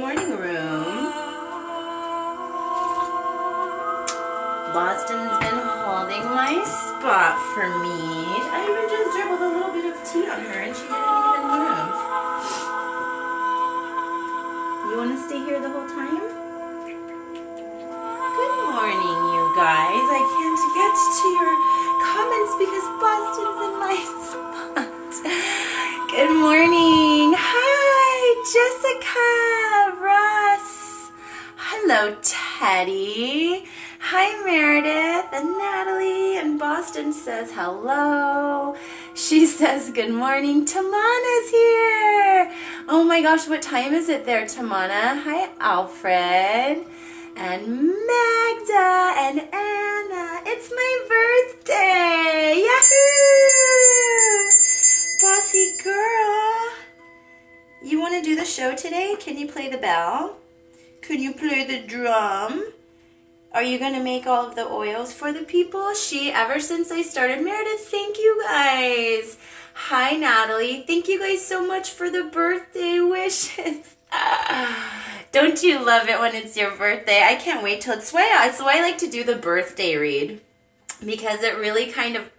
morning room. Boston's been holding my spot for me. I even just dribbled a little bit of tea on her and she didn't even move. You want to stay here the whole time? Good morning, you guys. I can't get to your comments because Boston's in my spot. Good morning. Hi, Jessica, Russ. Hello, Teddy. Hi, Meredith and Natalie. And Boston says hello. She says good morning. Tamana's here. Oh my gosh, what time is it there, Tamana? Hi, Alfred. And Magda and Anna. It's my birthday. Yahoo! Bossy girl. You want to do the show today? Can you play the bell? Could you play the drum? Are you going to make all of the oils for the people? Ever since I started, Meredith, thank you guys. Hi, Natalie. Thank you guys so much for the birthday wishes. Don't you love it when it's your birthday? I can't wait till it's why I like to do the birthday read, because it really kind of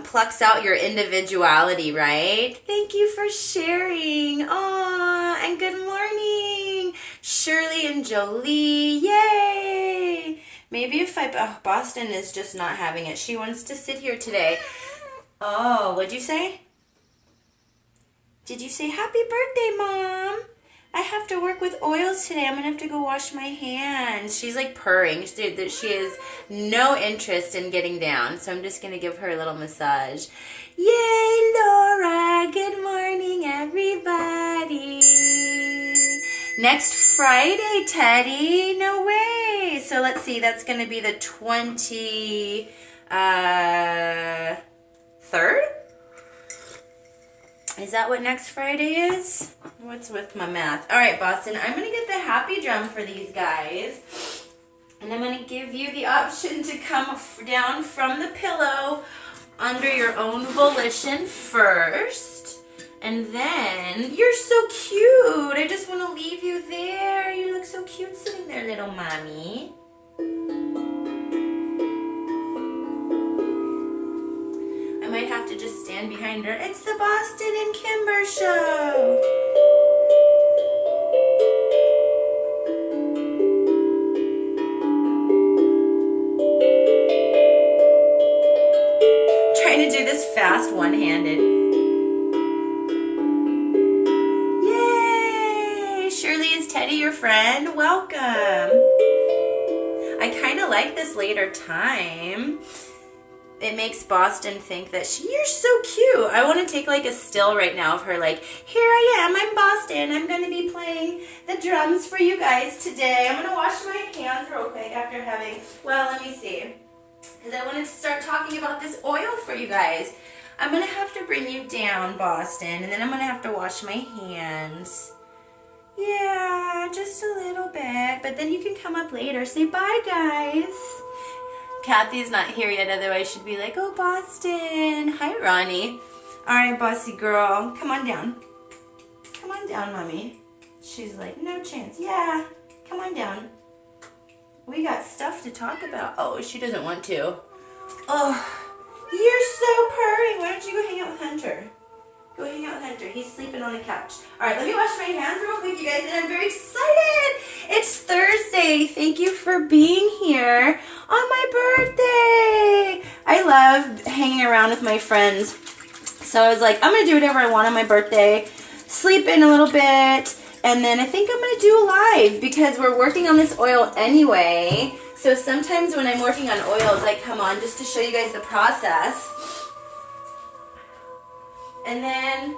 plucks out your individuality, right? Thank you for sharing. Aw, and good morning, Shirley and Jolie. Yay! Maybe if Boston is just not having it. She wants to sit here today. Oh, what'd you say? Did you say happy birthday, Mom? I have to work with oils today. I'm going to have to go wash my hands. She's like purring. She has no interest in getting down. So I'm just going to give her a little massage. Yay, Laura. Good morning, everybody. Next Friday, Teddy. No way. So let's see. That's going to be the 23rd? Is that what next Friday is? What's with my math? All right, Boston, I'm going to get the happy drum for these guys. And I'm going to give you the option to come down from the pillow under your own volition first. And then, you're so cute. I just want to leave you there. You look so cute sitting there, little mommy. I might have to just stand behind her. It's the Boston and Kimber show. I'm trying to do this fast one-handed. Yay! Shirley, is Teddy your friend? Welcome. I kind of like this later time. It makes Boston think that you're so cute. I want to take like a still right now of her like, here I am, I'm Boston. I'm going to be playing the drums for you guys today. I'm going to wash my hands real quick after having, well, let me see. Because I wanted to start talking about this oil for you guys. I'm going to have to bring you down, Boston, and then I'm going to have to wash my hands. Yeah, just a little bit. But then you can come up later. Say bye, guys. Kathy's not here yet, otherwise she'd be like, oh, Boston. Hi, Ronnie. All right, bossy girl. Come on down. Come on down, Mommy. She's like, no chance. Yeah, come on down. We got stuff to talk about. Oh, she doesn't want to. Oh, you're so purring. Why don't you go hang out with Hunter? Go hang out with Hunter. He's sleeping on the couch. All right, let me wash my hands real quick, you guys, and I'm very excited. It's Thursday. Thank you for being here on my birthday. I love hanging around with my friends. So I was like, I'm going to do whatever I want on my birthday, sleep in a little bit, and then I think I'm going to do a live because we're working on this oil anyway. So sometimes when I'm working on oils, I come on just to show you guys the process. And then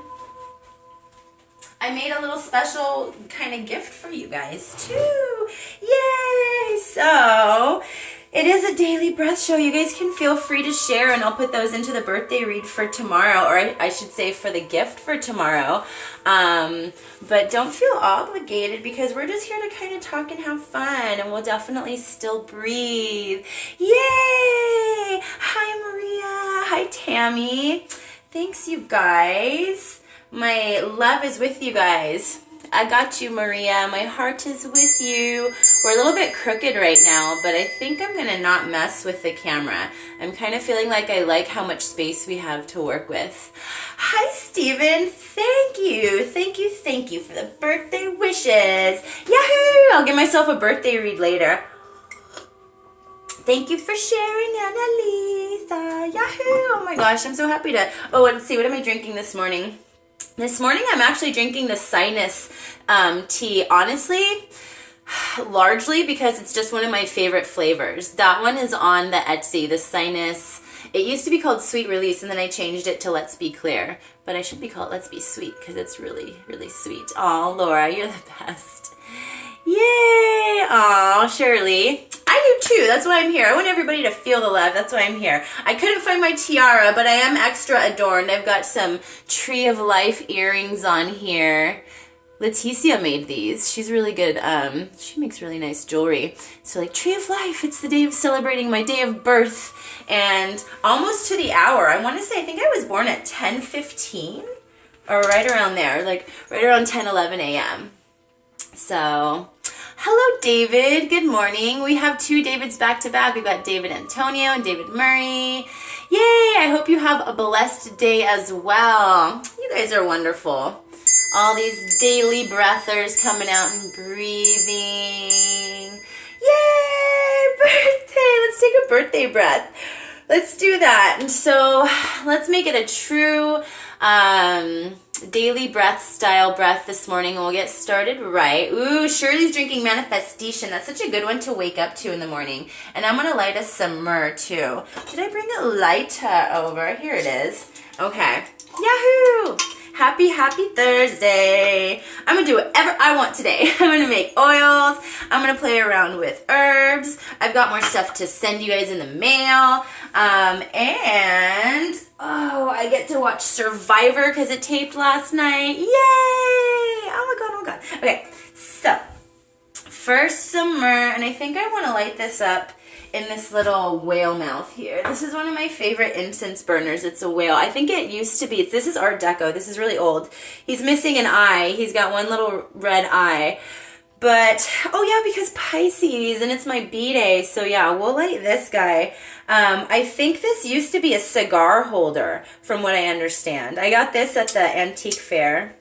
I made a little special kind of gift for you guys too. Yay! So it is a daily breath show. You guys can feel free to share, and I'll put those into the birthday read for tomorrow, or I should say for the gift for tomorrow. But don't feel obligated because we're just here to kind of talk and have fun, and we'll definitely still breathe. Yay! Hi, Maria. Hi, Tammy. Thanks, you guys. My love is with you guys. I got you, Maria. My heart is with you. We're a little bit crooked right now, but I think I'm going to not mess with the camera. I'm kind of feeling like I like how much space we have to work with. Hi, Steven. Thank you. Thank you, thank you for the birthday wishes. Yahoo! I'll give myself a birthday read later. Thank you for sharing, Annalisa. Yahoo! Oh my gosh, I'm so happy to... Oh, let's see. What am I drinking this morning? This morning, I'm actually drinking the sinus tea, honestly, largely because it's just one of my favorite flavors. That one is on the Etsy, the sinus. It used to be called Sweet Release, and then I changed it to Let's Be Clear. But I should be called Let's Be Sweet because it's really, really sweet. Aw, Laura, you're the best. Yay! Aw, Shirley. I do too. That's why I'm here. I want everybody to feel the love. That's why I'm here. I couldn't find my tiara, but I am extra adorned. I've got some Tree of Life earrings on here. Leticia made these. She's really good. She makes really nice jewelry. So like Tree of Life, it's the day of celebrating my day of birth. And almost to the hour. I want to say, I think I was born at 10:15 or right around there. Like right around 10:11 a.m. So... Hello, David. Good morning. We have two Davids back to back. We've got David Antonio and David Murray. Yay! I hope you have a blessed day as well. You guys are wonderful. All these daily breathers coming out and breathing. Yay! Birthday! Let's take a birthday breath. Let's do that. And so let's make it a true daily breath style breath this morning. We'll get started right. Ooh, Shirley's drinking Manifestation. That's such a good one to wake up to in the morning. And I'm going to light us some myrrh too. Did I bring a lighter over? Here it is. Okay. Yahoo! Happy, happy Thursday. I'm going to do whatever I want today. I'm going to make oils. I'm going to play around with herbs. I've got more stuff to send you guys in the mail. And, oh, I get to watch Survivor because it taped last night. Yay! Oh my God, oh my God. Okay, so first some myrrh, and I think I want to light this up in this little whale mouth here. This is one of my favorite incense burners. It's a whale. I think it used to be, this is Art Deco. This is really old. He's missing an eye. He's got one little red eye. But, oh yeah, because Pisces, and it's my B-Day. So yeah, we'll light this guy. I think this used to be a cigar holder, from what I understand. I got this at the antique fair.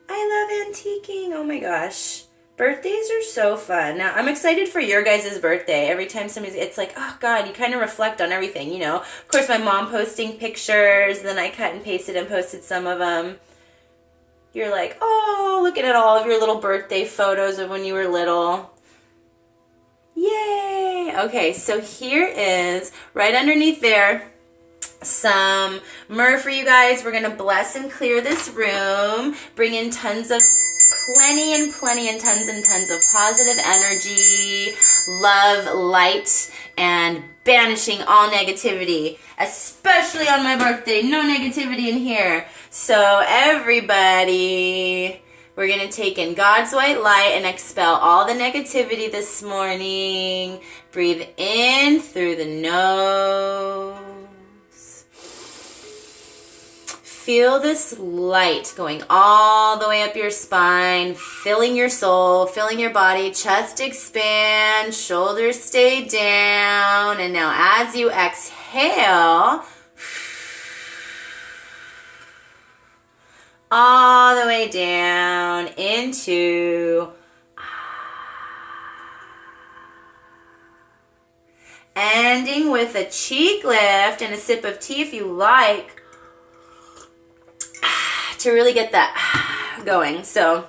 I love antiquing. Oh my gosh. Birthdays are so fun. Now, I'm excited for your guys' birthday. Every time somebody's, it's like, oh God, you kind of reflect on everything, you know. Of course, my mom posting pictures, then I cut and pasted and posted some of them. You're like, oh, looking at all of your little birthday photos of when you were little. Yay! Okay, so here is, right underneath there, some myrrh for you guys. We're going to bless and clear this room. Bring in tons of plenty and tons of positive energy, love, light, and banishing all negativity, especially on my birthday. No negativity in here. So everybody, we're going to take in God's white light and expel all the negativity this morning. Breathe in through the nose. Feel this light going all the way up your spine, filling your soul, filling your body. Chest expand, shoulders stay down. And now as you exhale, all the way down into ending with a cheek lift and a sip of tea if you like, to really get that going. So,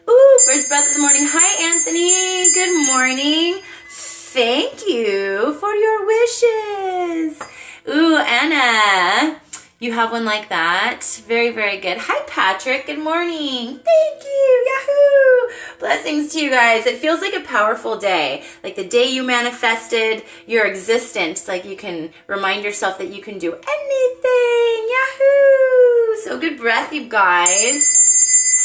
ooh, first breath of the morning. Hi, Anthony. Good morning. Thank you for your wishes. Ooh, Anna, you have one like that. Very, very good. Hi, Patrick. Good morning. Thank you. Yahoo! Blessings to you guys. It feels like a powerful day. Like the day you manifested your existence. Like you can remind yourself that you can do anything. Yahoo! So good breath, you guys.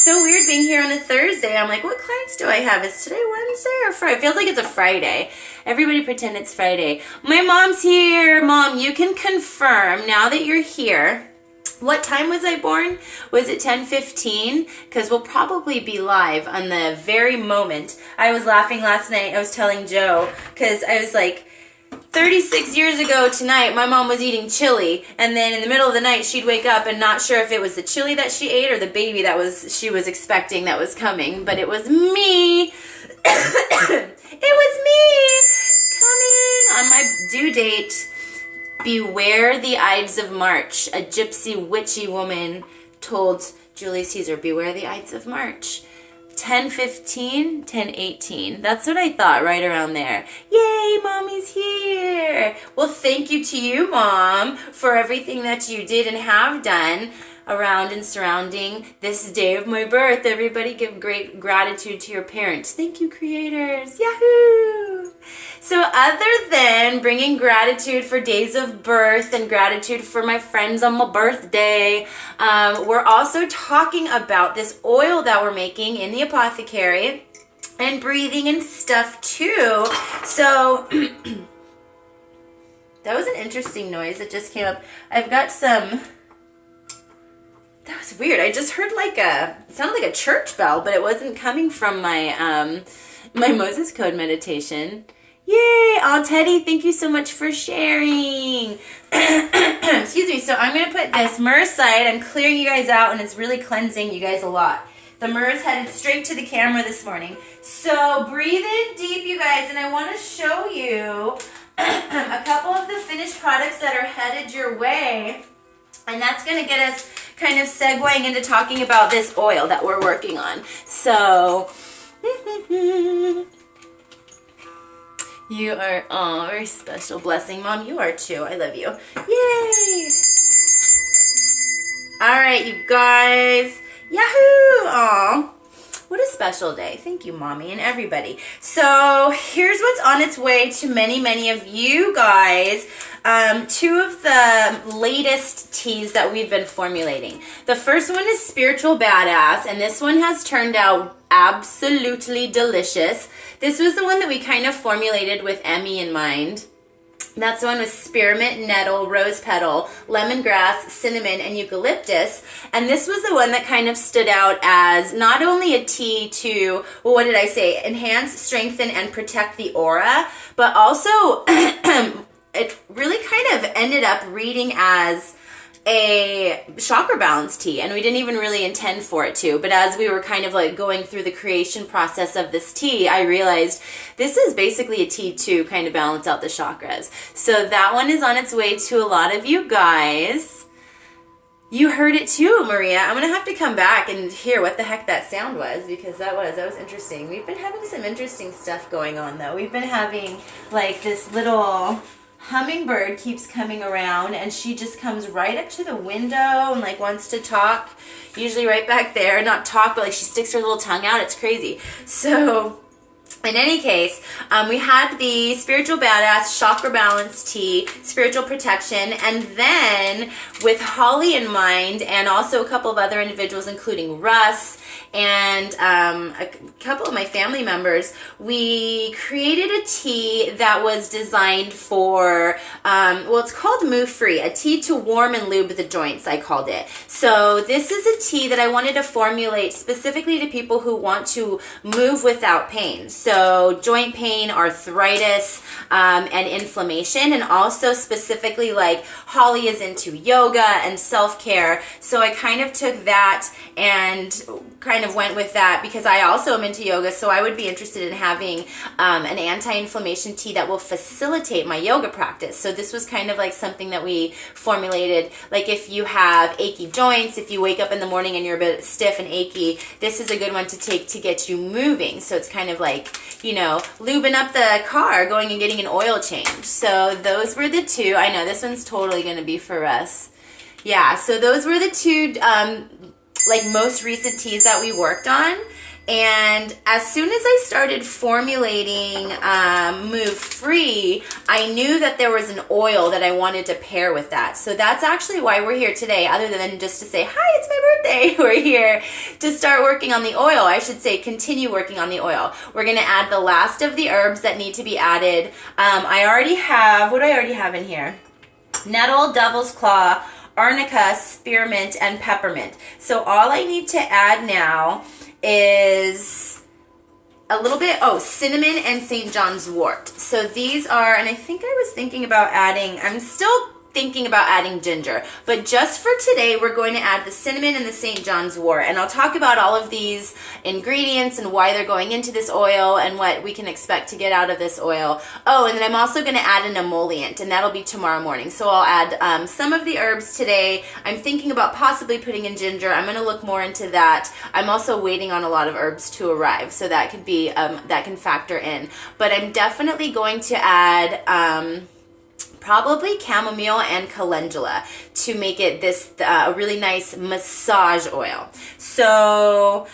So weird being here on a Thursday. I'm like, what clients do I have? Is today Wednesday or Friday? It feels like it's a Friday. Everybody pretend it's Friday. My mom's here. Mom, you can confirm now that you're here What time was I born? Was it 10:15? Because we'll probably be live on the very moment. I was laughing last night. I was telling Joe, because I was like, 36 years ago tonight, my mom was eating chili, and then in the middle of the night, she'd wake up and not sure if it was the chili that she ate or the baby that she was expecting that was coming, but it was me. It was me coming on my due date. Beware the Ides of March. A gypsy witchy woman told Julius Caesar, beware the Ides of March. 10:15, 10:18. That's what I thought, right around there. Yay, Mommy's here. Well, thank you to you, Mom, for everything that you did and have done around and surrounding this day of my birth. Everybody give great gratitude to your parents. Thank you, creators. Yahoo! So other than bringing gratitude for days of birth and gratitude for my friends on my birthday, we're also talking about this oil that we're making in the Apothecary and breathing and stuff too. So that was an interesting noise that just came up. I've got some... That was weird. I just heard it sounded like a church bell, but it wasn't coming from my my Moses Code meditation. Yay! Oh, Teddy, thank you so much for sharing. Excuse me. So I'm going to put this myrrh aside. I'm clearing you guys out, and it's really cleansing you guys a lot. The myrrh is headed straight to the camera this morning. So breathe in deep, you guys, and I want to show you a couple of the finished products that are headed your way. And that's going to get us kind of segueing into talking about this oil that we're working on. So... You are, oh, very special blessing. Mom, you are too. I love you. Yay! All right, you guys. Yahoo! Aw. What a special day. Thank you, Mommy, and everybody. So here's what's on its way to many, many of you guys. Two of the latest teas that we've been formulating. The first one is Spiritual Badass, and this one has turned out absolutely delicious. This was the one that we kind of formulated with Emmy in mind. That's the one with spearmint, nettle, rose petal, lemongrass, cinnamon, and eucalyptus. And this was the one that kind of stood out as not only a tea to, well, what did I say? Enhance, strengthen, and protect the aura, but also it really kind of ended up reading as a chakra balance tea, and we didn't even really intend for it to, but as we were kind of like going through the creation process of this tea, I realized this is basically a tea to kind of balance out the chakras. So that one is on its way to a lot of you guys. You heard it too, Maria. I'm gonna have to come back and hear what the heck that sound was, because that was interesting. We've been having some interesting stuff going on though. We've been having like this little hummingbird keeps coming around, and she just comes right up to the window and like wants to talk, usually right back there. Not talk, but like she sticks her little tongue out. It's crazy. So in any case, we had the Spiritual Badass Chakra Balance Tea, Spiritual Protection, and then with Holly in mind, and also a couple of other individuals, including Russ and a couple of my family members, we created a tea that was designed for, well, it's called Move Free, a tea to warm and lube the joints, I called it. So this is a tea that I wanted to formulate specifically to people who want to move without pain. So joint pain, arthritis, and inflammation, and also specifically like Holly is into yoga and self-care. So I kind of took that and kind of went with that because I also am into yoga, so I would be interested in having an anti-inflammation tea that will facilitate my yoga practice. So this was kind of like something that we formulated, like if you have achy joints, if you wake up in the morning and you're a bit stiff and achy, this is a good one to take to get you moving. So it's kind of like, you know, lubing up the car, going and getting an oil change. So those were the two. I know this one's totally going to be for us. Yeah, so those were the two like most recent teas that we worked on. And as soon as I started formulating Move Free, I knew that there was an oil that I wanted to pair with that. So that's actually why we're here today, other than just to say, hi, it's my birthday. We're here to start working on the oil. I should say continue working on the oil. We're going to add the last of the herbs that need to be added. I already have, what do I already have in here? Nettle, devil's claw, arnica, spearmint, and peppermint. So all I need to add now is a little bit, cinnamon and St. John's wort. So these are, and I think I was thinking about adding, I'm still thinking about adding ginger, but just for today we're going to add the cinnamon and the St. John's wort, and I'll talk about all of these ingredients and why they're going into this oil and what we can expect to get out of this oil. Oh, and then I'm also going to add an emollient, and that'll be tomorrow morning. So I'll add some of the herbs today. I'm thinking about possibly putting in ginger. I'm going to look more into that. I'm also waiting on a lot of herbs to arrive, so that could be that can factor in, but I'm definitely going to add probably chamomile and calendula to make it this a really nice massage oil. So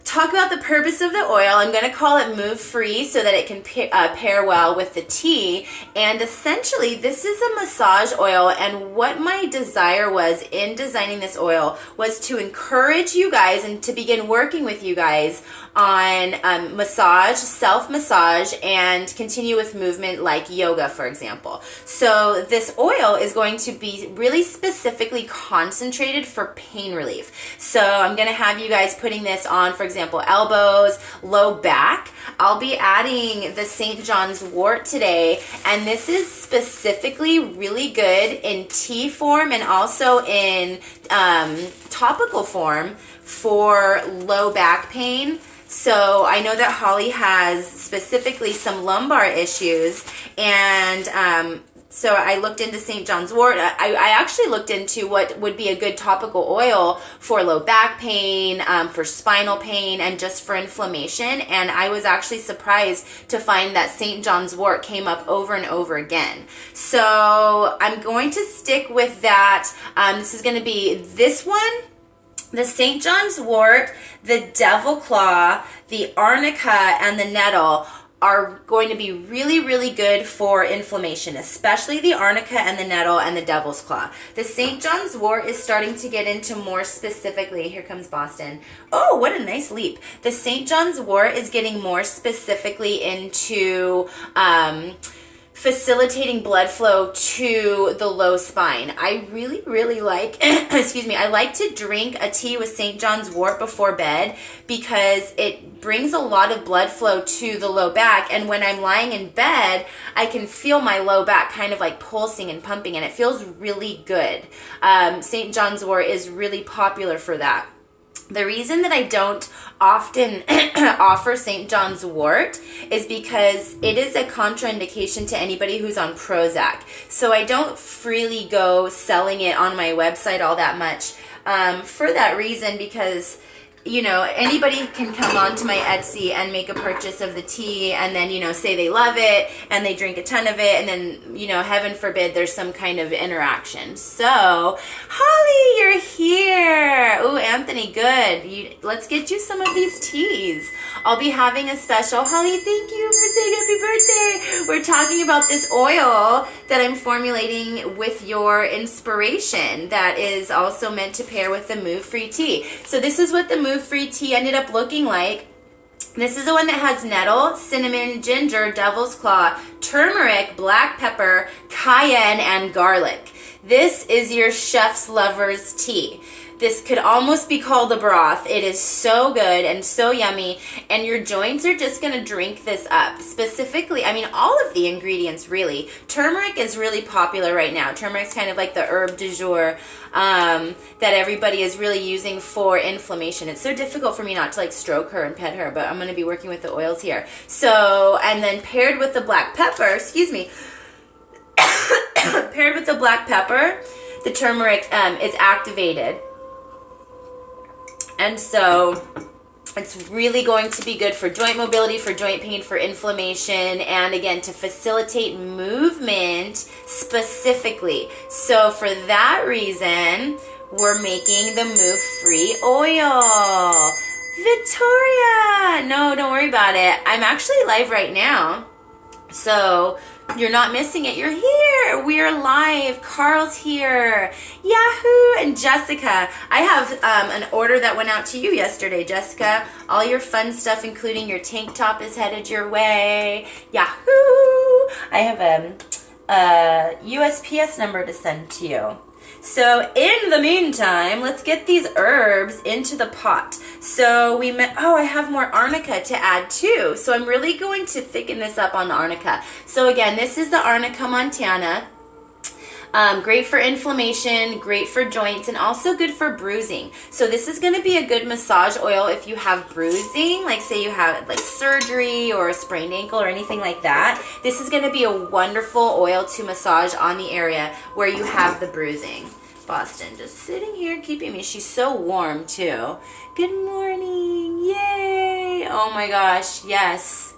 talk about the purpose of the oil. I'm going to call it move free so that it can pair well with the tea. And essentially this is a massage oil, and what my desire was in designing this oil was to encourage you guys and to begin working with you guys on massage, self-massage, and continue with movement like yoga, for example. So this oil is going to be really specifically concentrated for pain relief. So I'm going to have you guys putting this on, for example, elbows, low back. I'll be adding the St. John's wort today, and this is specifically really good in tea form and also in topical form for low back pain. So I know that Holly has specifically some lumbar issues, and so I looked into St. John's wort. I actually looked into what would be a good topical oil for low back pain, for spinal pain, and just for inflammation. And I was actually surprised to find that St. John's wort came up over and over again. So I'm going to stick with that. This is going to be this one, the St. John's wort, the devil claw, the arnica, and the nettle are going to be really, really good for inflammation, especially the arnica and the nettle and the devil's claw. The St. John's wort is starting to get into more specifically, here comes Boston. Oh, what a nice leap. The St. John's wort is getting more specifically into facilitating blood flow to the low spine. I really, really like, excuse me, I like to drink a tea with St. John's wort before bed because it brings a lot of blood flow to the low back, and when I'm lying in bed, I can feel my low back kind of like pulsing and pumping, and it feels really good. St. John's wort is really popular for that. The reason that I don't often offer St. John's wort is because it is a contraindication to anybody who's on Prozac. So I don't freely go selling it on my website all that much for that reason, because you know, anybody can come onto my Etsy and make a purchase of the tea and then, you know, say they love it and they drink a ton of it, and then, you know, heaven forbid there's some kind of interaction. So, Holly, you're here. Ooh, Anthony, good. Let's get you some of these teas. I'll be having a special. Holly, thank you for saying happy birthday. We're talking about this oil that I'm formulating with your inspiration that is also meant to pair with the Move Free tea. So this is what the Move Free tea ended up looking like. This is the one that has nettle, cinnamon, ginger, devil's claw, turmeric, black pepper, cayenne, and garlic. This is your chef's lover's tea. This could almost be called a broth. It is so good and so yummy, and your joints are just going to drink this up. Specifically, I mean, all of the ingredients, really. Turmeric is really popular right now. Turmeric's kind of like the herb du jour that everybody is really using for inflammation. It's so difficult for me not to like stroke her and pet her, but I'm going to be working with the oils here. So, and then paired with the black pepper, excuse me, paired with the black pepper, the turmeric is activated. And so it's really going to be good for joint mobility, for joint pain, for inflammation, and again, to facilitate movement specifically. So for that reason, we're making the Move Free oil. Victoria! No, don't worry about it. I'm actually live right now. So you're not missing it. You're here. We're live. Carl's here. Yahoo! And Jessica. I have an order that went out to you yesterday, Jessica. All your fun stuff, including your tank top, is headed your way. Yahoo! I have a USPS number to send to you. So in the meantime, let's get these herbs into the pot. So I have more arnica to add too. So I'm really going to thicken this up on the arnica. So again, this is the Arnica Montana. Great for inflammation, great for joints, and also good for bruising. So this is going to be a good massage oil if you have bruising, like say you have like surgery or a sprained ankle or anything like that. This is going to be a wonderful oil to massage on the area where you have the bruising. Boston just sitting here keeping me. She's so warm too. Good morning. Yay. Oh my gosh. Yes.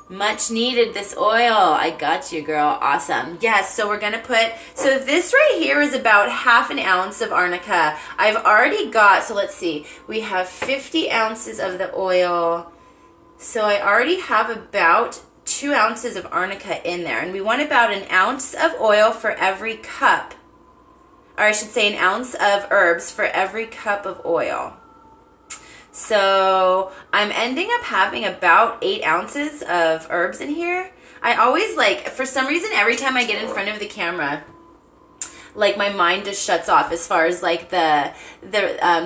Much needed, this oil. I got you, girl. Awesome. Yes, so we're going to so this right here is about 1/2 ounce of arnica. I've already got, so let's see. We have 50 ounces of the oil. So I already have about 2 ounces of arnica in there. And we want about 1 ounce of oil for every cup. Or I should say 1 ounce of herbs for every cup of oil. So I'm ending up having about 8 ounces of herbs in here. I always for some reason, every time I get in front of the camera, like my mind just shuts off as far as like the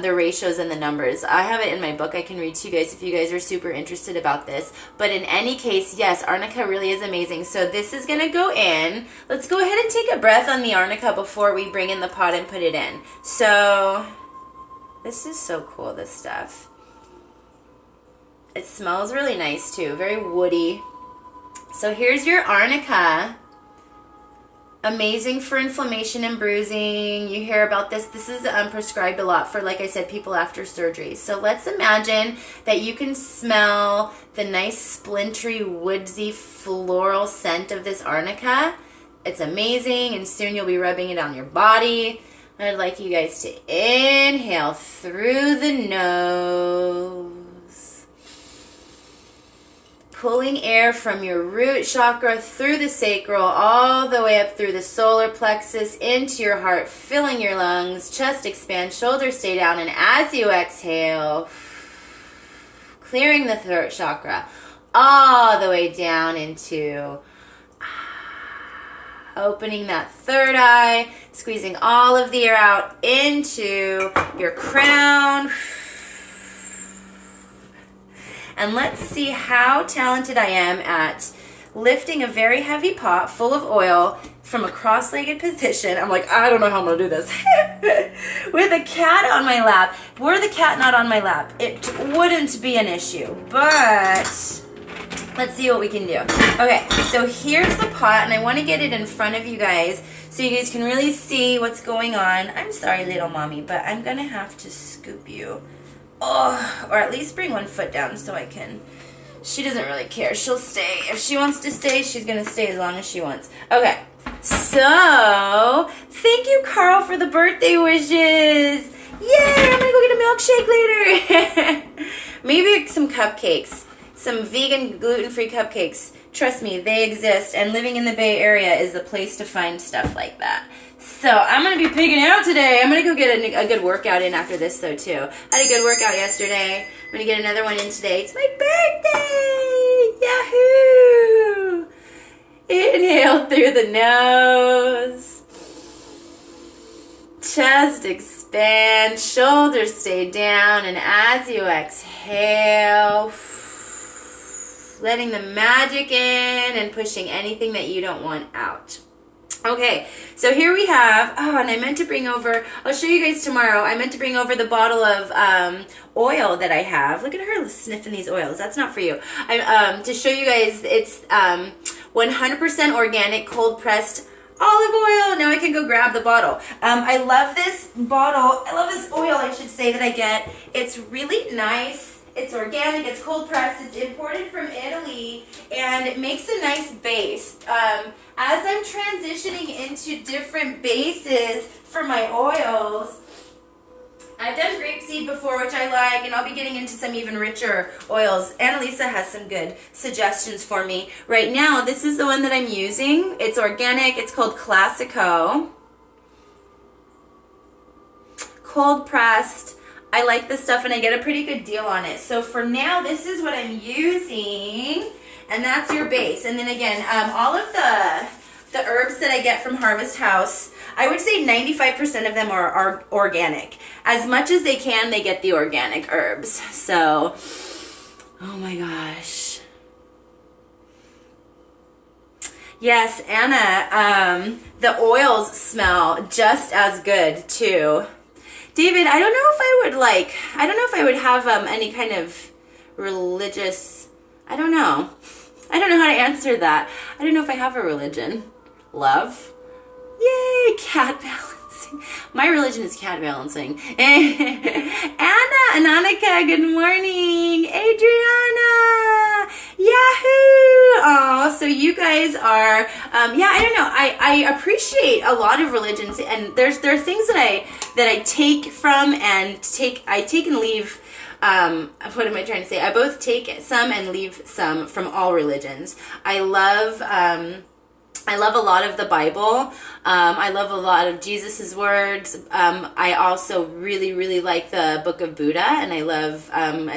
ratios and the numbers. I have it in my book I can read to you guys if you guys are super interested about this. But in any case, yes, arnica really is amazing. So this is going to go in. Let's go ahead and take a breath on the arnica before we bring in the pot and put it in. So this is so cool, this stuff. It smells really nice too, very woody. So here's your arnica. Amazing for inflammation and bruising. You hear about this. This is prescribed a lot for, like I said, people after surgery. So let's imagine that you can smell the nice splintery, woodsy, floral scent of this arnica. It's amazing, and soon you'll be rubbing it on your body. I'd like you guys to inhale through the nose. Pulling air from your root chakra through the sacral, all the way up through the solar plexus, into your heart, filling your lungs, chest expand, shoulders stay down, and as you exhale, clearing the throat chakra, all the way down into opening that third eye, squeezing all of the air out into your crown. And let's see how talented I am at lifting a very heavy pot full of oil from a cross-legged position. I'm like, I don't know how I'm going to do this. With a cat on my lap. Were the cat not on my lap, it wouldn't be an issue. But let's see what we can do. Okay, so here's the pot, and I want to get it in front of you guys so you guys can really see what's going on. I'm sorry, little mommy, but I'm going to have to scoop you. Oh, or at least bring one foot down so I can. She doesn't really care. She'll stay. If she wants to stay, she's going to stay as long as she wants. Okay, so thank you, Carl, for the birthday wishes. Yay, I'm going to go get a milkshake later. Maybe some cupcakes. Some vegan, gluten-free cupcakes. Trust me, they exist, and living in the Bay Area is the place to find stuff like that. So I'm going to be pigging out today. I'm going to go get a good workout in after this, though, too. I had a good workout yesterday. I'm going to get another one in today. It's my birthday! Yahoo! Inhale through the nose. Chest expand. Shoulders stay down. And as you exhale, letting the magic in and pushing anything that you don't want out. Okay, so here we have, and I meant to bring over, I'll show you guys tomorrow, I meant to bring over the bottle of oil that I have. Look at her sniffing these oils. That's not for you. To show you guys, it's 100% organic, cold-pressed olive oil. Now I can go grab the bottle. I love this bottle. I love this oil, I should say, that I get. It's really nice. It's organic, it's cold pressed, it's imported from Italy, and it makes a nice base. As I'm transitioning into different bases for my oils, I've done grapeseed before, which I like, and I'll be getting into some even richer oils. Annalisa has some good suggestions for me. Right now, this is the one that I'm using. It's organic, it's called Classico. Cold pressed. I like this stuff, and I get a pretty good deal on it. So for now, this is what I'm using, and that's your base. And then again, all of the herbs that I get from Harvest House, I would say 95% of them are organic. As much as they can, they get the organic herbs. So, oh my gosh. Yes, Anna, the oils smell just as good too. David, I don't know if I would have any kind of religious, I don't know how to answer that. I don't know if I have a religion. Love? Yay, cat balancing. My religion is cat balancing. Anna and Annika, good morning. Adriana, yahoo. Oh, so you guys are, yeah, I don't know. I appreciate a lot of religions, and there are things that I take from and I take and leave. What am I trying to say? I both take some and leave some from all religions. I love a lot of the Bible. I love a lot of Jesus's words. I also really, really like the Book of Buddha, and I love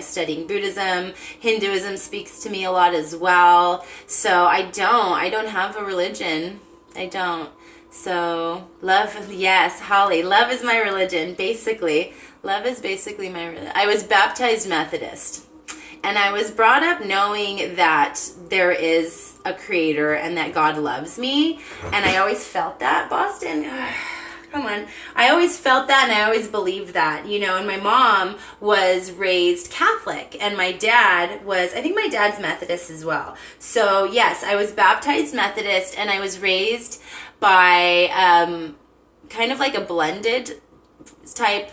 studying Buddhism. Hinduism speaks to me a lot as well. So I don't have a religion. I don't. So love, yes, Holly, love is my religion, basically. Love is basically my religion. I was baptized Methodist, and I was brought up knowing that there is a creator and that God loves me, and I always felt that. Boston, come on. I always felt that, and I always believed that, you know, and my mom was raised Catholic, and my dad was, I think my dad's Methodist as well. So yes, I was baptized Methodist, and I was raised by kind of like a blended type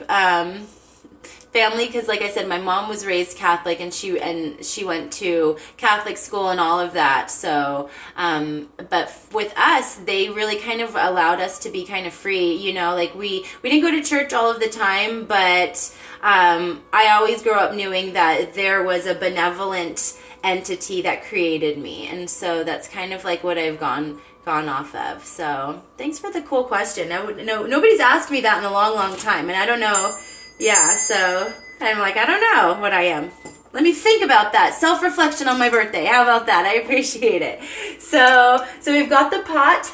family, because like I said, my mom was raised Catholic, and she went to Catholic school and all of that. So but with us, they really kind of allowed us to be kind of free, you know, like we didn't go to church all of the time, but I always grew up knowing that there was a benevolent entity that created me, and so that's kind of like what I've gone off of. So thanks for the cool question. Nobody's asked me that in a long time, and I don't know. Yeah, so I'm like, I don't know what I am. Let me think about that. Self-reflection on my birthday. How about that? I appreciate it. So we've got the pot,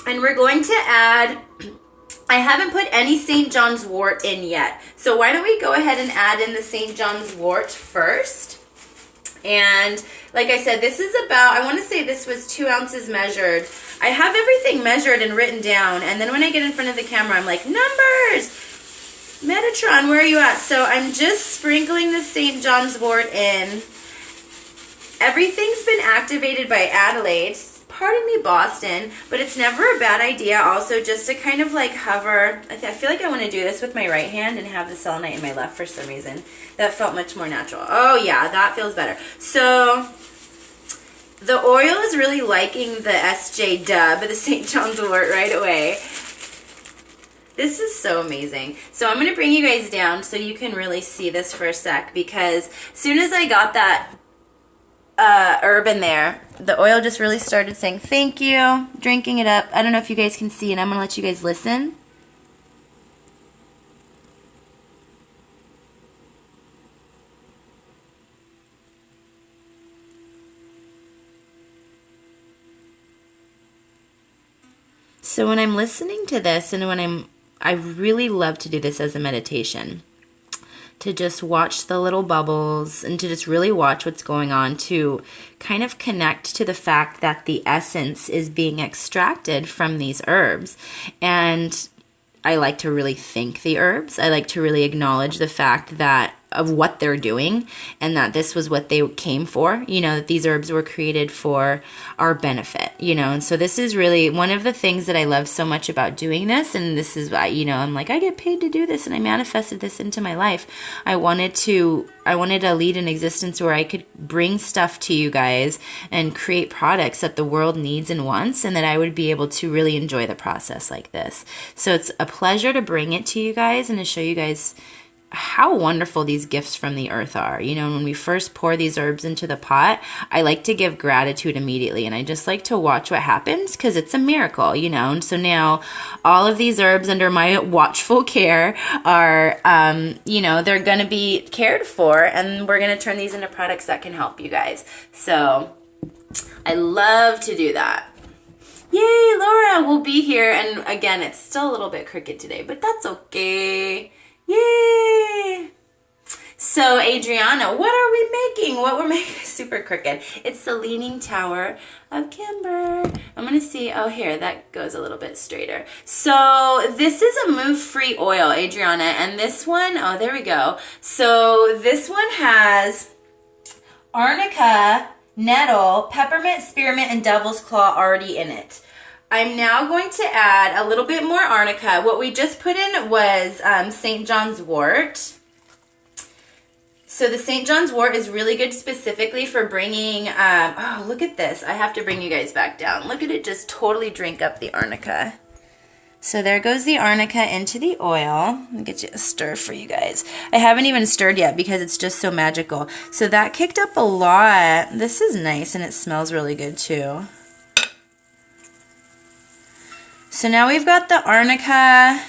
and we're going to add, I haven't put any St. John's wort in yet. So why don't we go ahead and add in the St. John's wort first? And like I said, this is about, I want to say this was 2 ounces measured. I have everything measured and written down, and then when I get in front of the camera, I'm like, numbers! Metatron, where are you at? So I'm just sprinkling the St. John's wort in. Everything's been activated by Adelaide. Pardon me, Boston, but it's never a bad idea also just to kind of like hover. I feel like I want to do this with my right hand and have the selenite in my left for some reason. That felt much more natural. Oh yeah, that feels better. So the oil is really liking the SJ dub, the St. John's wort right away. This is so amazing. So I'm going to bring you guys down so you can really see this for a sec, because as soon as I got that herb in there, the oil just really started saying thank you, drinking it up. I don't know if you guys can see, and I'm going to let you guys listen. So when I'm listening to this, and I really love to do this as a meditation, to just watch the little bubbles and to just really watch what's going on, to kind of connect to the fact that the essence is being extracted from these herbs. And I like to really thank the herbs. I like to really acknowledge the fact that of what they're doing, and that this was what they came for, you know, that these herbs were created for our benefit, you know. And so this is really one of the things that I love so much about doing this. And this is why, you know, I'm like, I get paid to do this, and I manifested this into my life. I wanted to lead an existence where I could bring stuff to you guys and create products that the world needs and wants, and that I would be able to really enjoy the process like this. So it's a pleasure to bring it to you guys and to show you guys how wonderful these gifts from the earth are. You know, when we first pour these herbs into the pot, I like to give gratitude immediately, and I just like to watch what happens, because it's a miracle, you know. And so now all of these herbs under my watchful care are, you know, they're going to be cared for, and we're going to turn these into products that can help you guys. So I love to do that. Yay, Laura will be here. And again, it's still a little bit crooked today, but that's okay. Yay! So Adriana, what are we making? What we're making is super crooked. It's the Leaning Tower of Kimber. I'm gonna see, oh here, that goes a little bit straighter. So this is a move-free oil, Adriana, and this one, oh there we go. So this one has arnica, nettle, peppermint, spearmint, and devil's claw already in it. I'm now going to add a little bit more arnica. What we just put in was St. John's wort. So the St. John's wort is really good specifically for bringing, oh, look at this. I have to bring you guys back down. Look at it just totally drink up the arnica. So there goes the arnica into the oil. Let me get you a stir for you guys. I haven't even stirred yet because it's just so magical. So that kicked up a lot. This is nice and it smells really good too. So now we've got the arnica.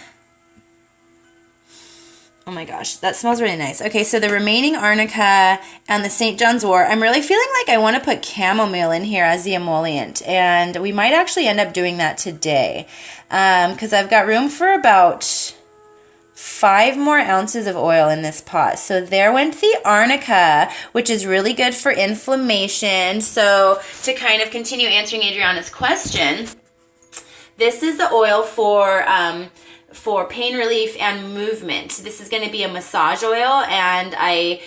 Oh my gosh, that smells really nice. Okay, so the remaining arnica and the St. John's wort, I'm really feeling like I want to put chamomile in here as the emollient, and we might actually end up doing that today because I've got room for about 5 more ounces of oil in this pot. So there went the arnica, which is really good for inflammation. So to kind of continue answering Adriana's question, this is the oil for pain relief and movement. This is going to be a massage oil, and I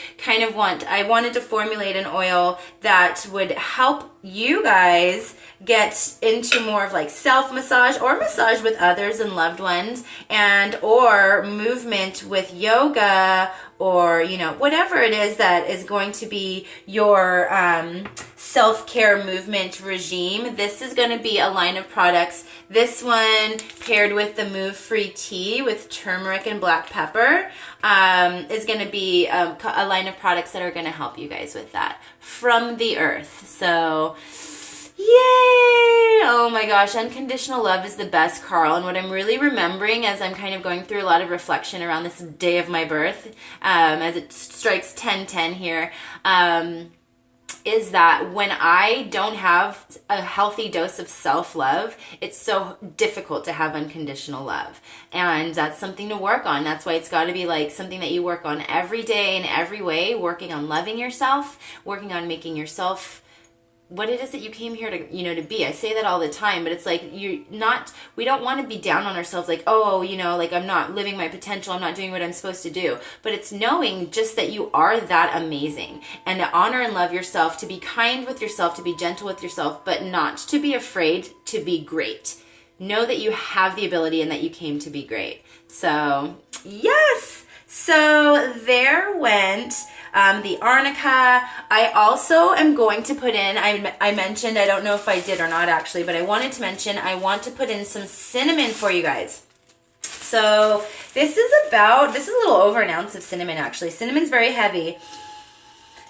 wanted to formulate an oil that would help you guys get into more of like self-massage or massage with others and loved ones, and or movement with yoga, or you know, whatever it is that is going to be your self-care movement regime. This is going to be a line of products. This one paired with the Move Free tea with turmeric and black pepper is going to be a line of products that are going to help you guys with that from the earth. So yay! Oh my gosh, unconditional love is the best, Carl. And what I'm really remembering as I'm kind of going through a lot of reflection around this day of my birth, as it strikes 10:10 here, is that when I don't have a healthy dose of self-love, it's so difficult to have unconditional love. And that's something to work on. That's why it's got to be like something that you work on every day in every way, working on loving yourself, working on making yourself what it is that you came here to, you know, to be. I say that all the time, but it's like we don't want to be down on ourselves like, oh, you know, like I'm not living my potential, I'm not doing what I'm supposed to do. But it's knowing just that you are that amazing, and to honor and love yourself, to be kind with yourself, to be gentle with yourself, but not to be afraid to be great. Know that you have the ability and that you came to be great. So, yes! So there went the arnica. I also am going to put in, I mentioned, I don't know if I did or not actually, but I wanted to mention, I want to put in some cinnamon for you guys. So this is a little over an ounce of cinnamon actually. Cinnamon's very heavy.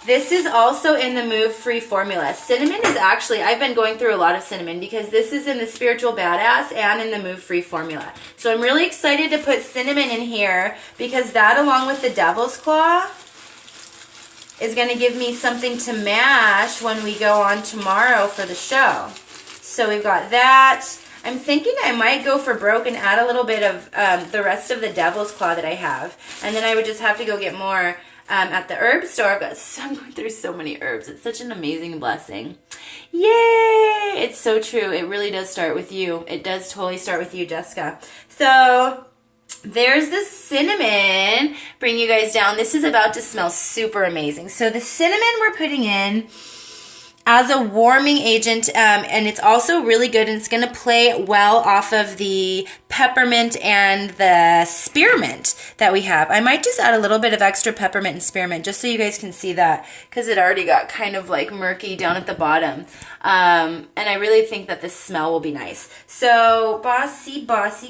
This is also in the Move Free formula. Cinnamon is actually, I've been going through a lot of cinnamon because this is in the Spiritual Badass and in the Move Free formula. So I'm really excited to put cinnamon in here because that, along with the Devil's Claw, is going to give me something to mash when we go on tomorrow for the show. So we've got that. I'm thinking I might go for broke and add a little bit of the rest of the Devil's Claw that I have. And then I would just have to go get more at the herb store. I'm going through so many herbs. It's such an amazing blessing. Yay! It's so true. It really does start with you. It does totally start with you, Jessica. So there's the cinnamon. Bring you guys down. This is about to smell super amazing. So the cinnamon we're putting in as a warming agent, and it's also really good, and it's going to play well off of the peppermint and the spearmint that we have. I might just add a little bit of extra peppermint and spearmint just so you guys can see that, because it already got kind of like murky down at the bottom. And I really think that the smell will be nice. So bossy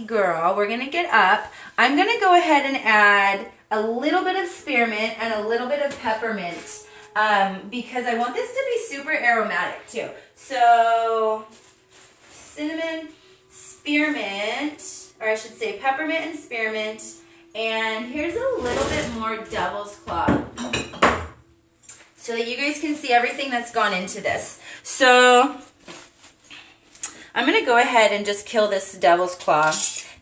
girl, we're going to get up. I'm going to go ahead and add a little bit of spearmint and a little bit of peppermint. Because I want this to be super aromatic too. So cinnamon, spearmint, or I should say peppermint and spearmint, and here's a little bit more Devil's Claw so that you guys can see everything that's gone into this. So I'm going to go ahead and just kill this devil's claw.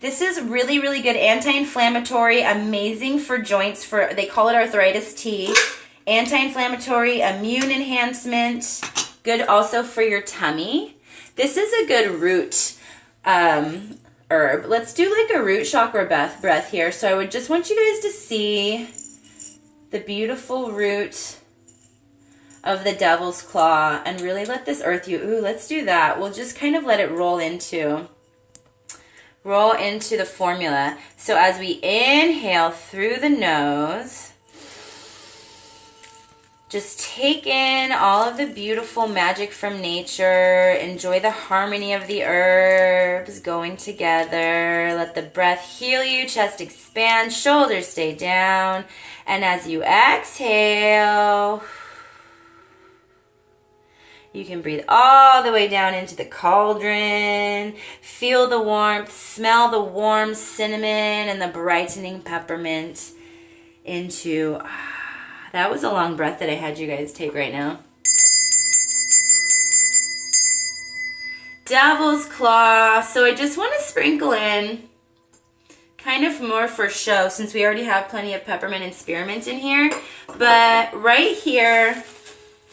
This is really, really good anti-inflammatory, amazing for joints, they call it arthritis tea. Anti-inflammatory, immune enhancement, good also for your tummy. This is a good root herb. Let's do like a root chakra breath here. So I would just want you guys to see the beautiful root of the devil's claw and really let this earth you. Ooh, let's do that. We'll just kind of let it roll into the formula. So as we inhale through the nose, just take in all of the beautiful magic from nature. Enjoy the harmony of the herbs going together. Let the breath heal you. Chest expand. Shoulders stay down. And as you exhale, you can breathe all the way down into the cauldron. Feel the warmth. Smell the warm cinnamon and the brightening peppermint into... That was a long breath that I had you guys take right now. Devil's claw. So I just want to sprinkle in kind of more for show since we already have plenty of peppermint and spearmint in here. But right here,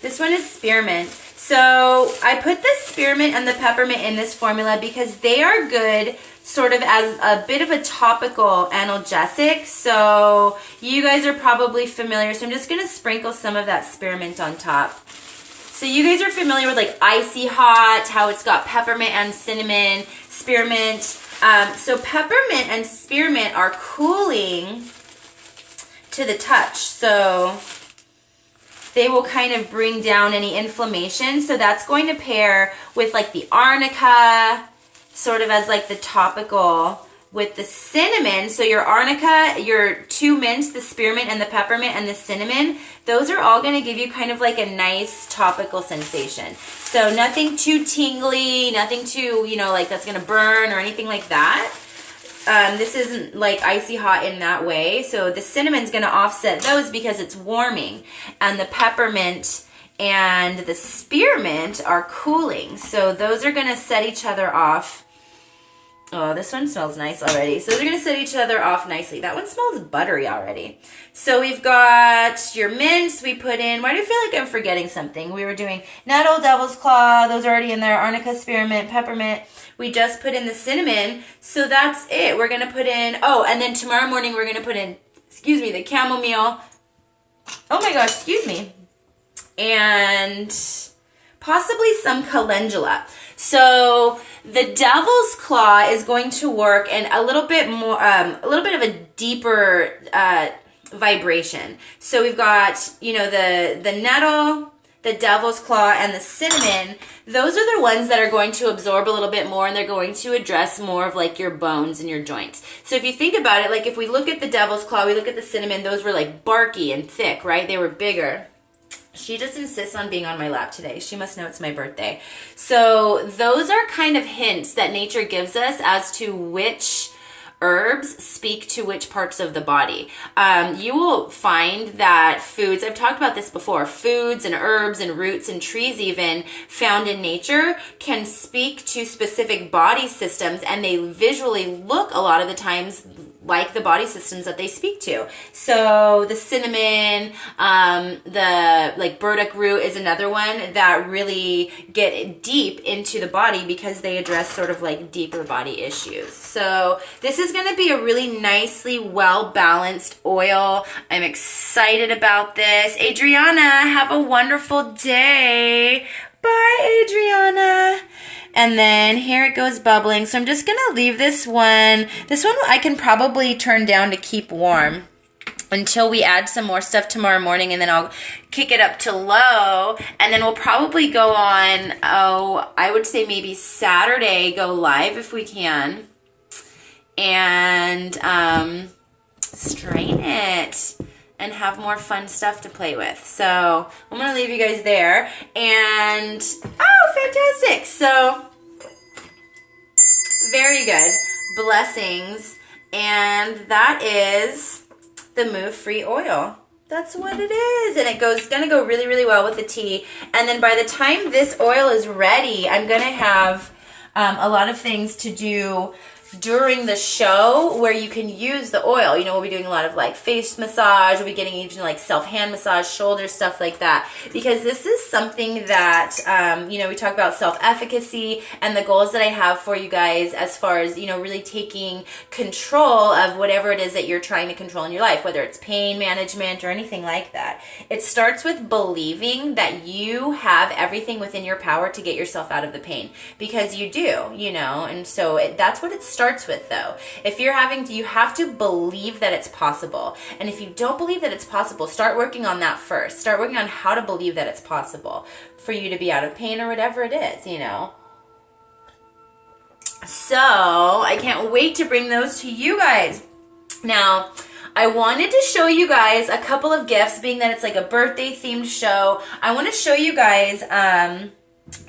this one is spearmint. So I put the spearmint and the peppermint in this formula because they are good sort of as a bit of a topical analgesic. So you guys are probably familiar. So I'm just going to sprinkle some of that spearmint on top. So you guys are familiar with like icy hot, how it's got peppermint and cinnamon, spearmint. So peppermint and spearmint are cooling to the touch. So they will kind of bring down any inflammation. So that's going to pair with like the arnica, sort of as like the topical with the cinnamon. So your arnica, your 2 mints, the spearmint and the peppermint and the cinnamon, those are all going to give you kind of like a nice topical sensation. So nothing too tingly, nothing too, you know, like that's going to burn or anything like that. This isn't like icy hot in that way. So the cinnamon's going to offset those because it's warming. And the peppermint and the spearmint are cooling. So those are going to set each other off. Oh, this one smells nice already. So they're going to set each other off nicely. That one smells buttery already. So we've got your mints we put in. Why do I feel like I'm forgetting something? We were doing nettle, devil's claw. Those are already in there. Arnica, spearmint, peppermint. We just put in the cinnamon. So that's it. We're going to put in, oh, and then tomorrow morning we're going to put in, excuse me, the chamomile. Oh my gosh, excuse me. And possibly some calendula. So the devil's claw is going to work in a little bit more, a little bit of a deeper vibration. So we've got, you know, the nettle, the devil's claw, and the cinnamon. Those are the ones that are going to absorb a little bit more, and they're going to address more of like your bones and your joints. So if you think about it, like if we look at the devil's claw, we look at the cinnamon, those were like barky and thick, right? They were bigger. She just insists on being on my lap today. She must know it's my birthday. So those are kind of hints that nature gives us as to which herbs speak to which parts of the body. You will find that foods, I've talked about this before, foods and herbs and roots and trees even found in nature can speak to specific body systems, and they visually look a lot of the times like the body systems that they speak to. So the cinnamon, the like burdock root is another one that really get deep into the body because they address sort of like deeper body issues. So this is going to be a really nicely well-balanced oil. I'm excited about this. Adriana, have a wonderful day. Bye, Adriana. And then here it goes bubbling. So I'm just going to leave this one. This one I can probably turn down to keep warm until we add some more stuff tomorrow morning, and then I'll kick it up to low, and then we'll probably go on, I would say maybe Saturday, go live if we can, and strain it and have more fun stuff to play with. So I'm going to leave you guys there. And, oh, fantastic. So, very good. Blessings. And that is the Move Free oil. That's what it is. And it's going to go really, really well with the tea. And then by the time this oil is ready, I'm going to have a lot of things to do during the show where you can use the oil. You know, we'll be doing a lot of like face massage, we'll be getting even like self-hand massage, shoulder stuff like that, because this is something that, you know, we talk about self-efficacy and the goals that I have for you guys as far as, you know, really taking control of whatever it is that you're trying to control in your life, whether it's pain management or anything like that. It starts with believing that you have everything within your power to get yourself out of the pain, because you do, you know, and so that's what it starts with though. If you're having to, you have to believe that it's possible. And if you don't believe that it's possible, start working on that first. Start working on how to believe that it's possible for you to be out of pain or whatever it is, you know. So I can't wait to bring those to you guys. Now, I wanted to show you guys a couple of gifts, being that it's like a birthday themed show. I want to show you guys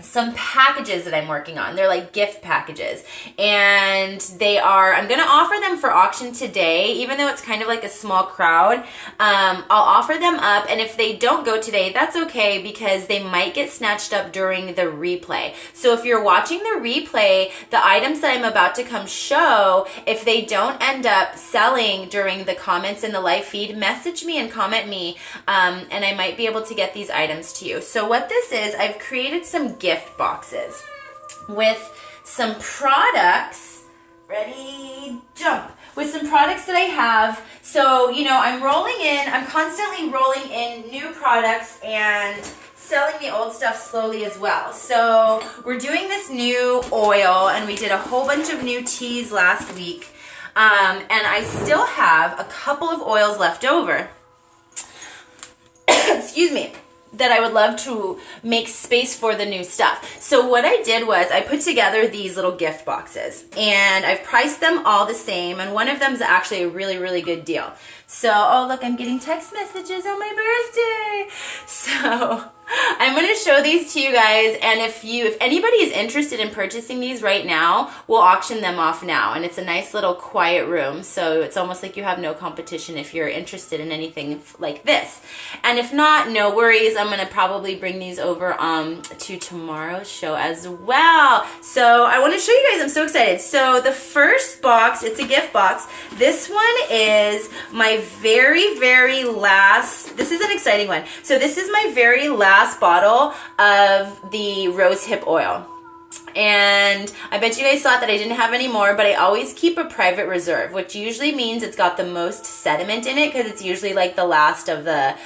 some packages that I'm working on. They're like gift packages, and they are, I'm going to offer them for auction today, even though it's kind of like a small crowd. I'll offer them up, and if they don't go today, that's okay, because they might get snatched up during the replay. So if you're watching the replay, the items that I'm about to come show, if they don't end up selling during the comments in the live feed, message me and comment me, and I might be able to get these items to you. So what this is, I've created some gift boxes with some products. Ready, jump. With some products that I have. So, you know, I'm constantly rolling in new products and selling the old stuff slowly as well. So we're doing this new oil, and we did a whole bunch of new teas last week, and I still have a couple of oils left over. Excuse me. That I would love to make space for the new stuff. So what I did was I put together these little gift boxes, and I've priced them all the same, and one of them is actually a really, really good deal. So, oh look, I'm getting text messages on my birthday. So I'm going to show these to you guys, and if anybody is interested in purchasing these right now, we'll auction them off now, and it's a nice little quiet room, so it's almost like you have no competition if you're interested in anything like this. And if not, no worries, I'm going to probably bring these over to tomorrow's show as well. So I want to show you guys, I'm so excited. So the first box, it's a gift box. This one is my very, very last, this is an exciting one. So this is my very last bottle of the rose hip oil. And I bet you guys thought that I didn't have any more, but I always keep a private reserve, which usually means it's got the most sediment in it, because it's usually like the last of the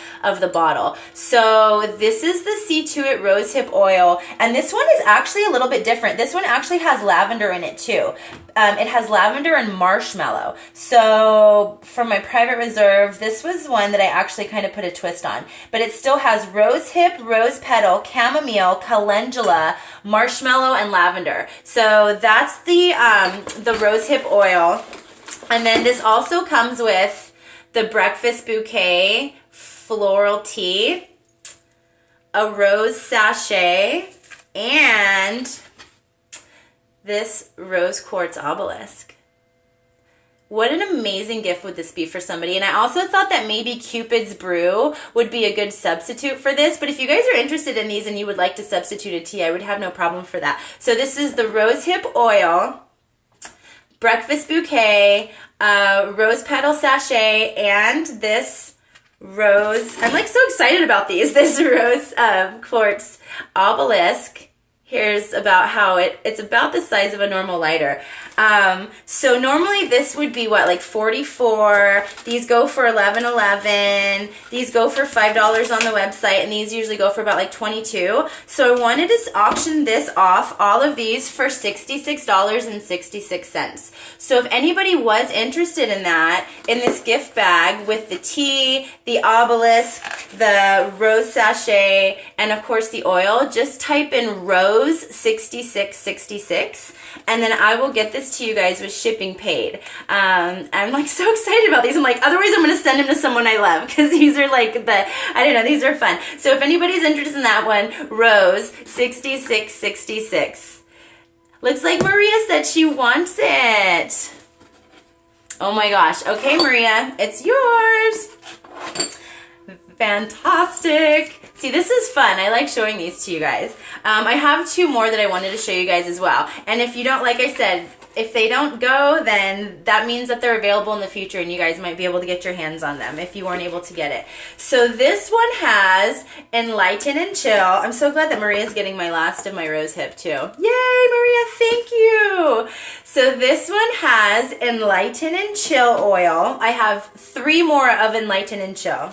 bottle. So this is the See To It Rose Hip Oil, and this one is actually a little bit different. This one actually has lavender in it too. It has lavender and marshmallow. So for my private reserve, this was one that I actually kind of put a twist on, but it still has rose hip, rose petal, chamomile, calendula, marshmallow, and lavender. So that's the rose hip oil. And then this also comes with the breakfast bouquet floral tea, a rose sachet, and this rose quartz obelisk. What an amazing gift would this be for somebody? And I also thought that maybe Cupid's Brew would be a good substitute for this. But if you guys are interested in these and you would like to substitute a tea, I would have no problem for that. So this is the rose hip oil, breakfast bouquet, rose petal sachet, and this rose, I'm like so excited about these, this rose quartz obelisk. Here's about how it's about the size of a normal lighter. So normally this would be what, like $44. These go for $11.11. These go for $5 on the website, and these usually go for about like $22. So I wanted to auction this off, all of these, for $66.66. So if anybody was interested in that, in this gift bag with the tea, the obelisk, the rose sachet, and of course the oil, just type in rose 6666, and then I will get this to you guys with shipping paid. I'm like so excited about these. I'm like, otherwise I'm going to send them to someone I love, because these are like I don't know, these are fun. So if anybody's interested in that one, rose 6666. Looks like Maria said she wants it. Oh my gosh. Okay, Maria, it's yours. Fantastic. See, this is fun. I like showing these to you guys. I have 2 more that I wanted to show you guys as well. And if you don't, like I said, if they don't go, then that means that they're available in the future and you guys might be able to get your hands on them if you weren't able to get it. So this one has Enlighten and Chill. I'm so glad that Maria's getting my last of my rose hip too. Yay, Maria, thank you. So this one has Enlighten and Chill oil. I have 3 more of Enlighten and Chill.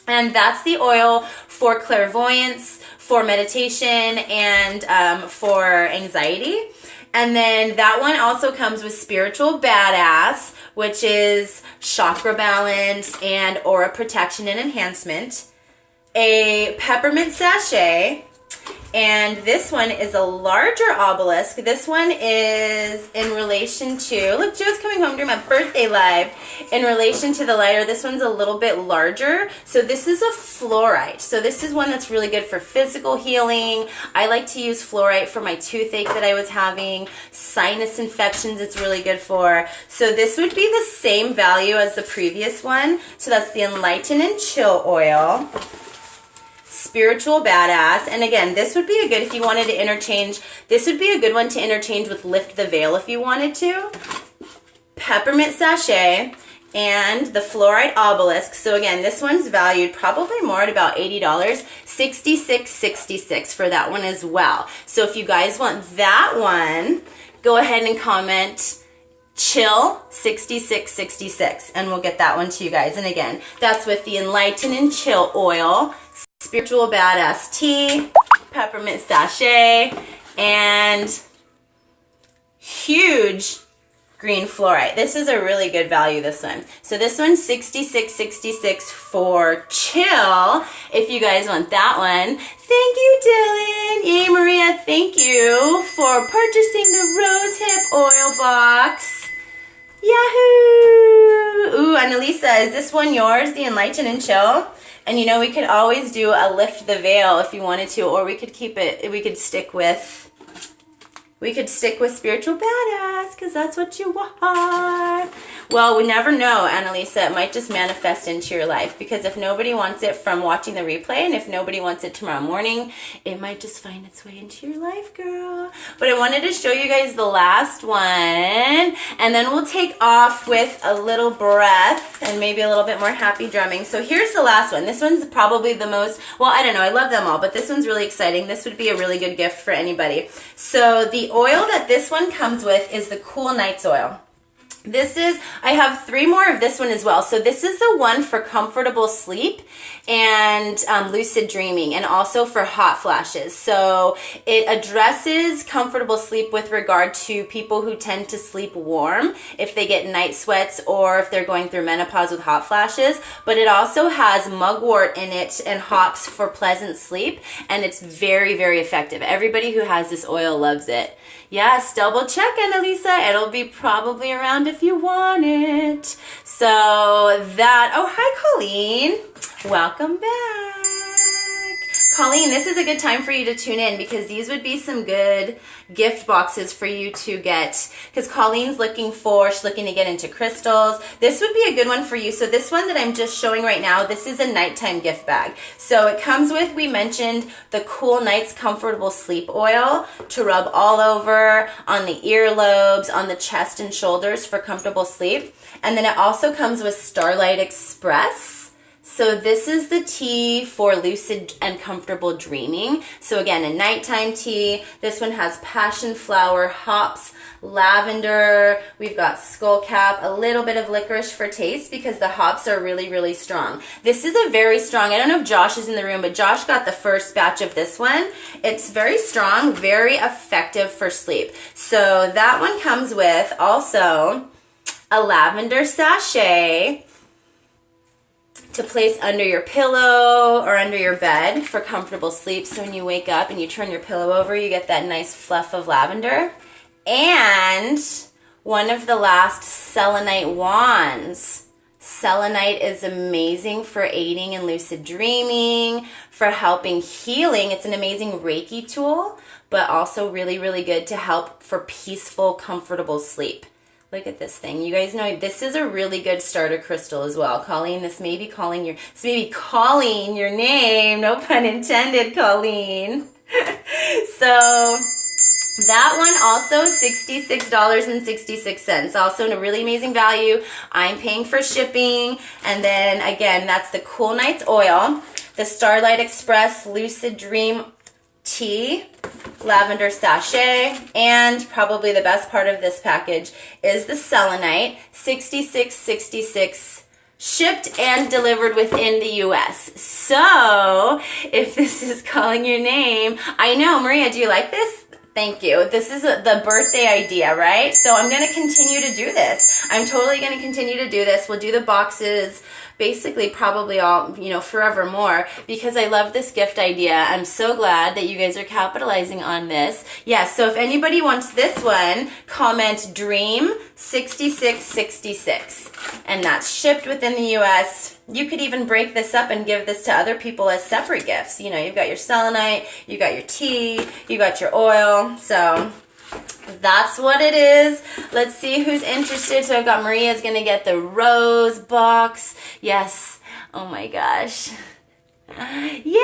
And that's the oil for clairvoyance, for meditation, and for anxiety. And then that one also comes with Spiritual Badass, which is chakra balance and aura protection and enhancement. A peppermint sachet. And this one is a larger obelisk. This one is in relation to, look, Joe's coming home during my birthday live. In relation to the lighter, this one's a little bit larger. So this is a fluorite. So this is one that's really good for physical healing. I like to use fluorite for my toothache that I was having. Sinus infections it's really good for. So this would be the same value as the previous one. So that's the Enlighten and Chill oil. Spiritual Badass. And again, this would be a good, if you wanted to interchange, this would be a good one to interchange with Lift the Veil if you wanted to. Peppermint sachet and the fluorite obelisk. So again, this one's valued probably more at about $80, $66.66 for that one as well. So if you guys want that one, go ahead and comment Chill 6666 and we'll get that one to you guys. And again, that's with the Enlighten and Chill oil, Spiritual Badass tea, peppermint sachet, and huge green fluorite. This is a really good value, this one. So this one's $66.66 for Chill, if you guys want that one. Thank you, Dylan. Yay, Maria, thank you for purchasing the rose hip oil box. Yahoo! Ooh, Annalisa, is this one yours, the Enlighten and Chill? And you know, we could always do a Lift the Veil if you wanted to, or we could keep it, we could stick with Spiritual Badass, because that's what you are. Well, we never know, Annalisa. It might just manifest into your life, because if nobody wants it from watching the replay, and if nobody wants it tomorrow morning, it might just find its way into your life, girl. But I wanted to show you guys the last one, and then we'll take off with a little breath and maybe a little bit more happy drumming. So here's the last one. This one's probably the most, well, I don't know, I love them all, but this one's really exciting. This would be a really good gift for anybody. So the oil that this one comes with is the Cool Nights oil. This is, I have 3 more of this one as well. So this is the one for comfortable sleep and lucid dreaming, and also for hot flashes. So it addresses comfortable sleep with regard to people who tend to sleep warm if they get night sweats or if they're going through menopause with hot flashes. But it also has mugwort in it and hops for pleasant sleep, and it's very, very effective. Everybody who has this oil loves it. Yes, double check, Annalisa. It'll be probably around if you want it. So that, oh, hi, Colleen. Welcome back. Colleen, this is a good time for you to tune in, because these would be some good gift boxes for you to get, because Colleen's she's looking to get into crystals. This would be a good one for you. So this one that I'm just showing right now, this is a nighttime gift bag. So it comes with, we mentioned, the Cool Nights Comfortable Sleep Oil to rub all over, on the earlobes, on the chest and shoulders for comfortable sleep. And then it also comes with Starlight Express. So this is the tea for lucid and comfortable dreaming. So again, a nighttime tea. This one has passion flower, hops, lavender. We've got skullcap, a little bit of licorice for taste, because the hops are really, really strong. This is a very strong, I don't know if Josh is in the room, but Josh got the first batch of this one. It's very strong, very effective for sleep. So that one comes with also a lavender sachet to place under your pillow or under your bed for comfortable sleep. So when you wake up and you turn your pillow over, you get that nice fluff of lavender. And one of the last selenite wands. Selenite is amazing for aiding in lucid dreaming, for helping healing. It's an amazing Reiki tool, but also really, really good to help for peaceful, comfortable sleep. Look at this thing. You guys know this is a really good starter crystal as well. Colleen, this may be calling your name. No pun intended, Colleen. So that one also $66.66. Also a really amazing value. I'm paying for shipping. And then again, that's the Cool Nights oil, the Starlight Express Lucid Dream tea, lavender sachet, and probably the best part of this package is the selenite, $66.66, shipped and delivered within the US. So if this is calling your name, I know, Maria, do you like this? Thank you. This is the birthday idea, right? So I'm going to continue to do this. I'm totally going to continue to do this. We'll do the boxes basically probably all, forevermore, because I love this gift idea. I'm so glad that you guys are capitalizing on this. Yes, so if anybody wants this one, comment Dream 6666, and that's shipped within the US. You could even break this up and give this to other people as separate gifts. You've got your selenite, you got your tea, you got your oil. So that's what it is. Let's see who's interested. So I've got Maria's going to get the rose box. Yes. Oh my gosh. Yay!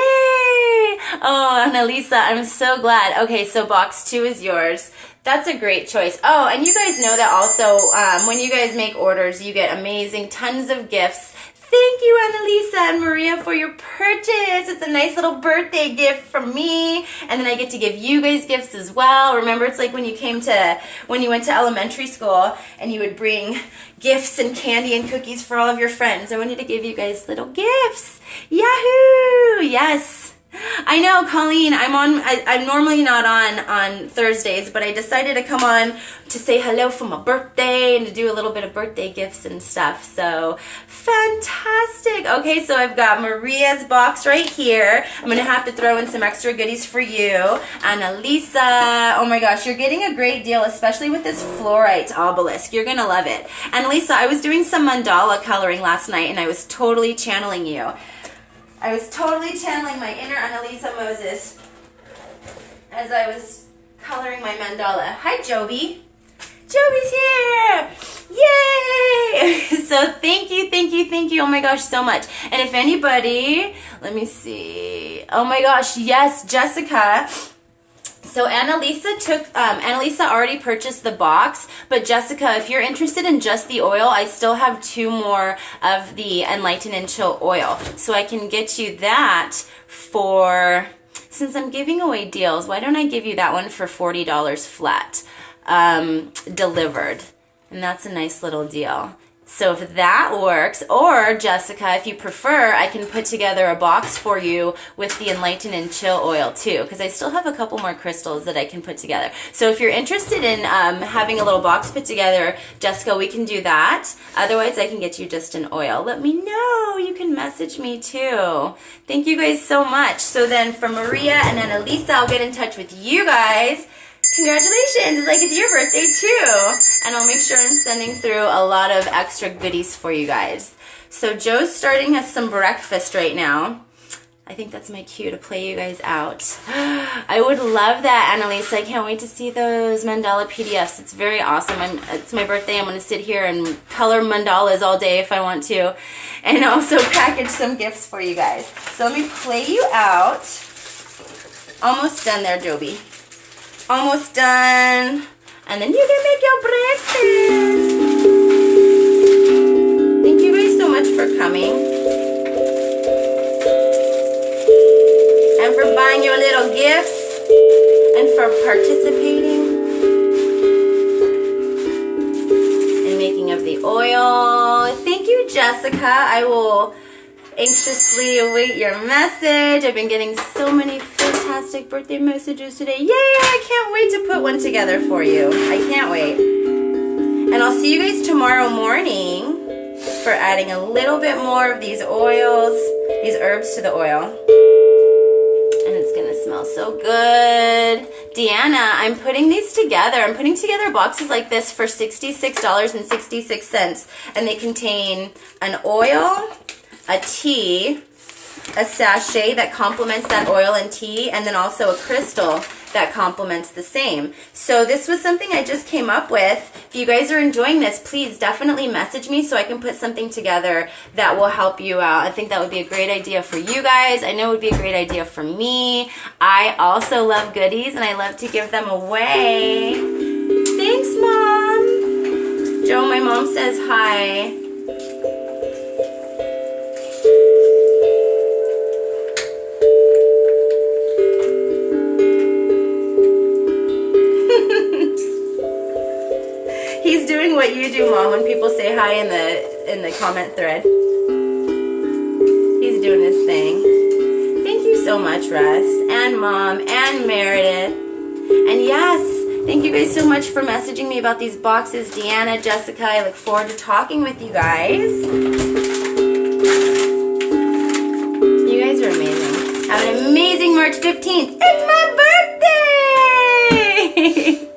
Oh, Annalisa, I'm so glad. Okay, so box 2 is yours. That's a great choice. Oh, and you guys know that also when you guys make orders, you get amazing tons of gifts. Thank you, Annalisa and Maria, for your purchase. It's a nice little birthday gift from me. And then I get to give you guys gifts as well. Remember, it's like when you went to elementary school and you would bring gifts and candy and cookies for all of your friends. I wanted to give you guys little gifts. Yahoo! Yes. I know, Colleen, I'm normally not on Thursdays, but I decided to come on to say hello for my birthday and to do a little bit of birthday gifts and stuff. So, fantastic. Okay, so I've got Maria's box right here. I'm going to have to throw in some extra goodies for you. Annalisa, oh my gosh, you're getting a great deal, especially with this fluorite obelisk. You're going to love it. Annalisa, I was doing some mandala coloring last night, and I was totally channeling you. I was totally channeling my inner Annalisa Moses as I was coloring my mandala. Hi, Joby. Joby's here! Yay! So thank you. Oh my gosh, so much. And if anybody, let me see. Oh my gosh, yes, Jessica. So Annalisa already purchased the box, but Jessica, if you're interested in just the oil, I still have 2 more of the Enlighten and Chill oil. So I can get you that for, since I'm giving away deals, why don't I give you that one for $40 flat, delivered. And that's a nice little deal. So if that works, or Jessica, if you prefer, I can put together a box for you with the Enlighten and Chill oil too, because I still have a couple more crystals that I can put together. So if you're interested in having a little box put together, Jessica, we can do that. Otherwise, I can get you just an oil. Let me know. You can message me too. Thank you guys so much. So then for Maria and Annalisa, I'll get in touch with you guys. Congratulations, it's like it's your birthday too. And I'll make sure I'm sending through a lot of extra goodies for you guys. So Joe's starting us some breakfast right now. I think that's my cue to play you guys out. I would love that, Annalisa. I can't wait to see those mandala PDFs. It's very awesome. It's my birthday. I'm going to sit here and color mandalas all day if I want to. And also package some gifts for you guys. So let me play you out. Almost done there, Joby. Almost done. And then you can make your breakfast. Thank you guys so much for coming. And for buying your little gifts. And for participating. In making of the oil. Thank you, Jessica. I will anxiously await your message. I've been getting so many fantastic birthday messages today. Yay! I can't wait to put one together for you. I can't wait. And I'll see you guys tomorrow morning for adding a little bit more of these oils, these herbs to the oil. And it's gonna smell so good. Deanna, I'm putting these together. I'm putting together boxes like this for $66.66. And they contain an oil, a tea, a sachet that complements that oil and tea, and then also a crystal that complements the same. So this was something I just came up with. If you guys are enjoying this, please definitely message me so I can put something together that will help you out. I think that would be a great idea for you guys. I know it would be a great idea for me. I also love goodies and I love to give them away. Thanks, Mom. Joe, my mom says hi. He's doing what you do, Mom, when people say hi in the comment thread. He's doing his thing. Thank you so much, Russ, and Mom, and Meredith. And yes, thank you guys so much for messaging me about these boxes. Deanna, Jessica, I look forward to talking with you guys. You guys are amazing. Have an amazing March 15th. It's my birthday!